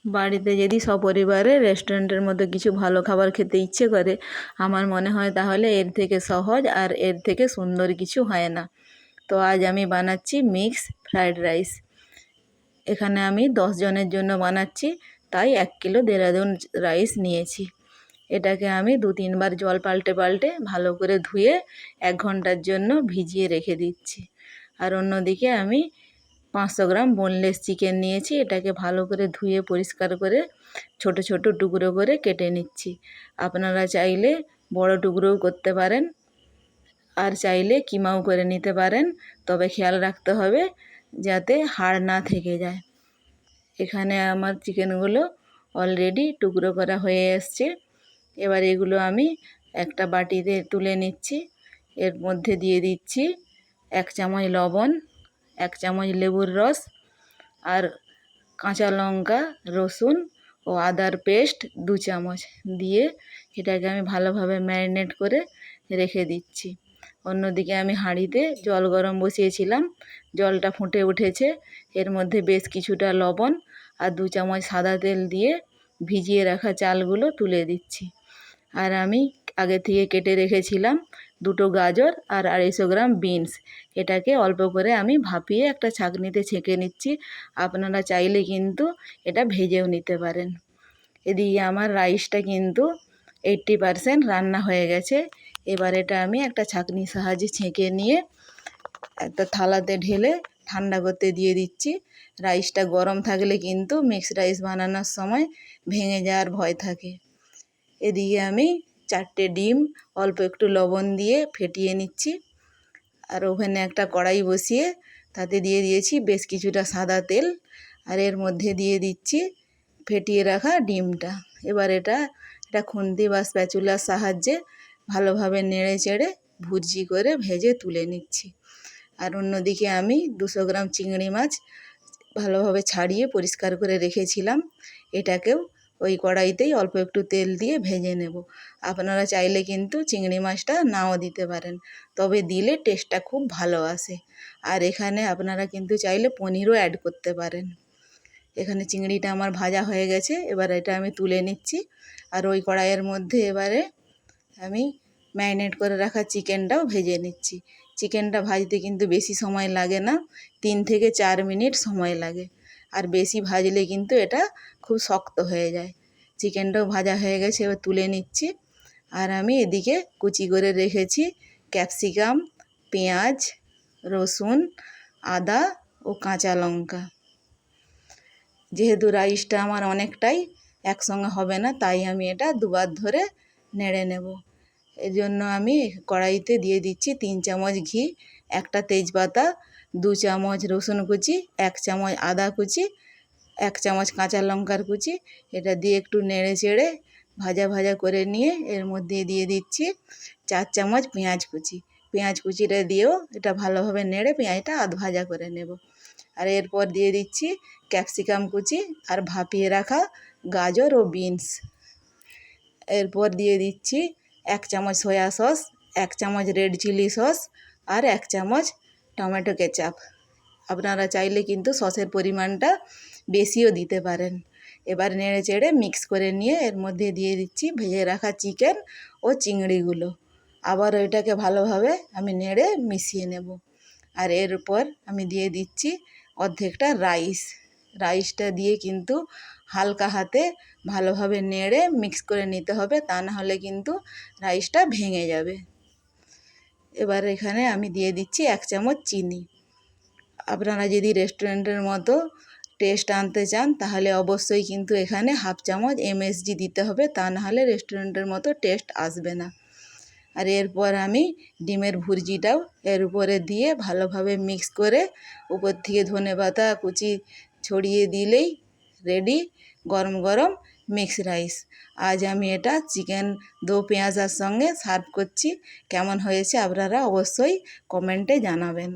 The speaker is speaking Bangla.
বাড়িতে যদি সপরিবারে রেস্টুরেন্টের মতো কিছু ভালো খাবার খেতে ইচ্ছে করে, আমার মনে হয় তাহলে এর থেকে সহজ আর এর থেকে সুন্দর কিছু হয় না। তো আজ আমি বানাচ্ছি মিক্স ফ্রায়েড রাইস। এখানে আমি 10 জনের জন্য বানাচ্ছি, তাই 1 কিলো দেরাদুন রাইস নিয়েছি। এটাকে আমি 2-3 বার জল পাল্টে পাল্টে ভালো করে ধুয়ে 1 ঘন্টার জন্য ভিজিয়ে রেখে দিচ্ছি। আর অন্যদিকে আমি 500 গ্রাম বোনলেস চিকেন নিয়েছি। এটাকে ভালো করে ধুয়ে পরিষ্কার করে ছোট ছোট টুকরো করে কেটে নিচ্ছি। আপনারা চাইলে বড় টুকরোও করতে পারেন, আর চাইলে কিমাও করে নিতে পারেন, তবে খেয়াল রাখতে হবে যাতে হাড় না থেকে যায়। এখানে আমার চিকেনগুলো অলরেডি টুকরো করা হয়ে এসছে। এবার এগুলো আমি একটা বাটিতে তুলে নিচ্ছি। এর মধ্যে দিয়ে দিচ্ছি 1 চামচ লবণ, 1 চামচ লেবুর রস, আর কাঁচা লঙ্কা, রসুন ও আদার পেস্ট 2 চামচ দিয়ে এটাকে আমি ভালোভাবে ম্যারিনেট করে রেখে দিচ্ছি। অন্যদিকে আমি হাঁড়িতে জল গরম বসিয়েছিলাম, জলটা ফুটে উঠেছে। এর মধ্যে বেশ কিছুটা লবণ আর 2 চামচ সাদা তেল দিয়ে ভিজিয়ে রাখা চালগুলো তুলে দিচ্ছি। আর আমি আগে থেকে কেটে রেখেছিলাম 2টো গাজর আর 250 গ্রাম বিনস। এটাকে অল্প করে আমি ভাপিয়ে একটা ছাঁকনিতে ছেঁকে নিচ্ছি। আপনারা চাইলে কিন্তু এটা ভেজেও নিতে পারেন। এদিকে আমার রাইসটা কিন্তু 80% রান্না হয়ে গেছে। এবার এটা আমি একটা ছাঁকনির সাহায্যে ছেঁকে নিয়ে একটা থালাতে ঢেলে ঠান্ডা করতে দিয়ে দিচ্ছি। রাইসটা গরম থাকলে কিন্তু মিক্সড রাইস বানানোর সময় ভেঙে যাওয়ার ভয় থাকে। এদিকে আমি 4টে ডিম অল্প একটু লবণ দিয়ে ফেটিয়ে নিচ্ছি। আর ওভেনে একটা কড়াই বসিয়ে তাতে দিয়ে দিয়েছি বেশ কিছুটা সাদা তেল, আর এর মধ্যে দিয়ে দিচ্ছি ফেটিয়ে রাখা ডিমটা। এবার এটা খুন্তি বা স্প্যাচুলার সাহায্যে ভালোভাবে নেড়ে চেড়ে ভুর্জি করে ভেজে তুলে নিচ্ছি। আর অন্যদিকে আমি 200 গ্রাম চিংড়ি মাছ ভালোভাবে ছাড়িয়ে পরিষ্কার করে রেখেছিলাম। এটাকেও ওই কড়াইতেই অল্প একটু তেল দিয়ে ভেজে নেব। আপনারা চাইলে কিন্তু চিংড়ি মাছটা নাও দিতে পারেন, তবে দিলে টেস্টটা খুব ভালো আসে। আর এখানে আপনারা কিন্তু চাইলে পনিরও অ্যাড করতে পারেন। এখানে চিংড়িটা আমার ভাজা হয়ে গেছে, এবার এটা আমি তুলে নিচ্ছি। আর ওই কড়াইয়ের মধ্যে এবারে আমি ম্যারিনেট করে রাখা চিকেনটাও ভেজে নিচ্ছি। চিকেনটা ভাজতে কিন্তু বেশি সময় লাগে না, 3 থেকে 4 মিনিট সময় লাগে। আর বেশি ভাজলে কিন্তু এটা খুব শক্ত হয়ে যায়। চিকেনটাও ভাজা হয়ে গেছে, এবার তুলে নিচ্ছি। আর আমি এদিকে কুচি করে রেখেছি ক্যাপসিকাম, পেঁয়াজ, রসুন, আদা ও কাঁচা লঙ্কা। যেহেতু রাইসটা আমার অনেকটাই একসঙ্গে হবে না, তাই আমি এটা দুবার ধরে নেড়ে নেব। এজন্য আমি কড়াইতে দিয়ে দিচ্ছি 3 চামচ ঘি, একটা তেজপাতা, 2 চামচ রসুন কুচি, 1 চামচ আদা কুচি, 1 চামচ কাঁচা লঙ্কার কুচি। এটা দিয়ে একটু নেড়ে চেড়ে ভাজা ভাজা করে নিয়ে এর মধ্যে দিয়ে দিচ্ছি 4 চামচ পেঁয়াজ কুচি। পেঁয়াজ কুচিটা দিয়েও এটা ভালোভাবে নেড়ে পেঁয়াজটা আধ ভাজা করে নেব। আর এরপর দিয়ে দিচ্ছি ক্যাপসিকাম কুচি আর ভাপিয়ে রাখা গাজর ও বিনস। এরপর দিয়ে দিচ্ছি 1 চামচ সয়া সস, 1 চামচ রেড চিলি সস আর 1 চামচ টমেটো কেচাপ। আপনারা চাইলে কিন্তু সসের পরিমাণটা বেশিও দিতে পারেন। এবার নেড়ে চেড়ে মিক্স করে নিয়ে এর মধ্যে দিয়ে দিচ্ছি ভেজে রাখা চিকেন ও চিংড়িগুলো। আবার এটাকে ভালোভাবে আমি নেড়ে মিশিয়ে নেব। আর এরপর আমি দিয়ে দিচ্ছি অর্ধেকটা রাইসটা দিয়ে কিন্তু হালকা হাতে ভালোভাবে নেড়ে মিক্স করে নিতে হবে, তা না হলে কিন্তু রাইসটা ভেঙে যাবে। এবার এখানে আমি দিয়ে দিচ্ছি 1 চামচ চিনি। আপনারা যদি রেস্টুরেন্টের মতো টেস্ট আনতে চান তাহলে অবশ্যই কিন্তু এখানে 1/2 চামচ MSG দিতে হবে, তা না হলে রেস্টুরেন্টের মতো টেস্ট আসবে না। আর এরপর আমি ডিমের ভুর্জিটাও এর উপরে দিয়ে ভালোভাবে মিক্স করে উপর থেকে ধনেপাতা কুচি ছড়িয়ে দিলেই রেডি গরম গরম মিক্স রাইস। আজ আমি এটা চিকেন দো পেঁয়াজার সঙ্গে সার্ভ করছি। কেমন হয়েছে আপনারা অবশ্যই কমেন্টে জানাবেন।